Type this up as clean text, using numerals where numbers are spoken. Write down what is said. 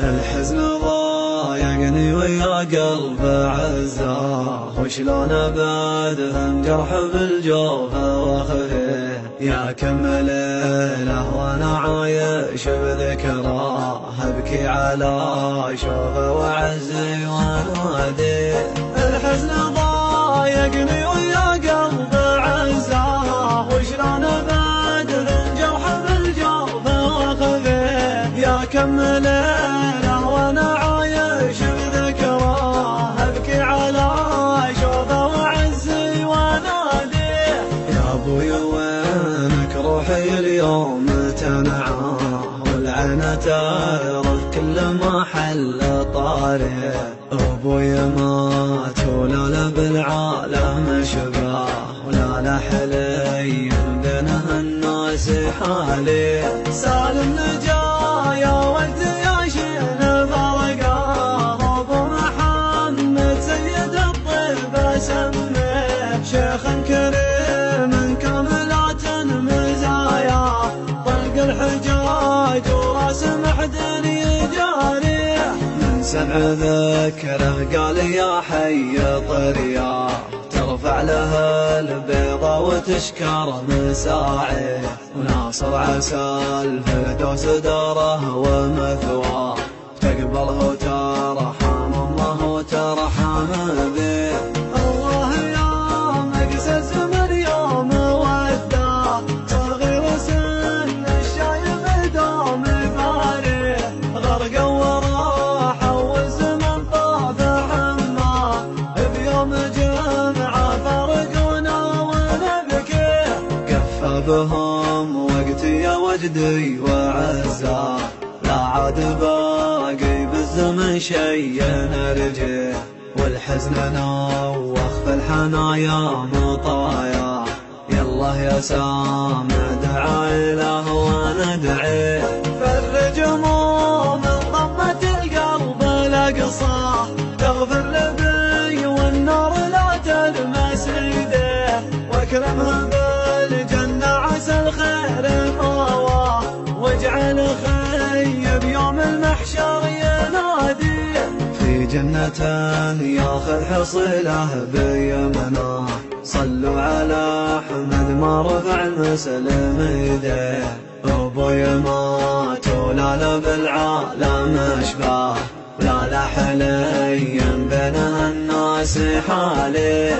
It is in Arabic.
الحزن ضايقني ويا قلب عزاه، وشلون ابدهم جرح بالجوف واخذه. يا كم ليله وانا عايش بذكراه، ابكي على شوفه وعزي وانادي. الحزن ضايقني ويا قلب عزاه، وشلون ابدهم جرح بالجوف واخذه. يا كم ليله وانا عايش بذكراه، ابكي على شوفه وعزي وانادي. يا ابوي وينك روحي اليوم تنعاه، والعين تعرف كل ما حل طاري. ابوي مات ولا له بالعالم شباه، ولا له حلي بينه الناس حالي. سالم نجا يا ولد يا شين فرقاه، ابو محمد سيد الطيب سميه. شيخ كريم كاملات مزايا، طلق الحجاج وراس محدن يجاري. من سمع ذكره قال يا حي طريا، ترفع لها البيضة وتشكر مساعي. وناصر عسى الفردوس داره ومثواه، تقبله ترحم الله وترحم به. الله يا مقسس من يوم وداه، صغير سن الشايب دوم باري. غرق وراح والزمن طاف حماه، بيوم جمعه فرقونا ونبكي. كفى بهم وقتي يا وجدي وعزاه، لا عاد باقي بالزمن شي نرجع. والحزن نوخ في الحنايا مطايا، يالله يا سامع دعاء له وندعي. فرج هموم ضمة القلب الاقصاه، تغفر لبي والنار لا تلمس ايديه. واكرمها بالجنة عسى الخير ماواه، واجعل خي بيوم المحشر ينادي. في جنة ياخذ حصيله بيمناه، صلوا على احمد ما رفع مسلم ايديه. ابوي مات ولا له بالعالم اشباه، ولا له حلي بينه الناس حالي.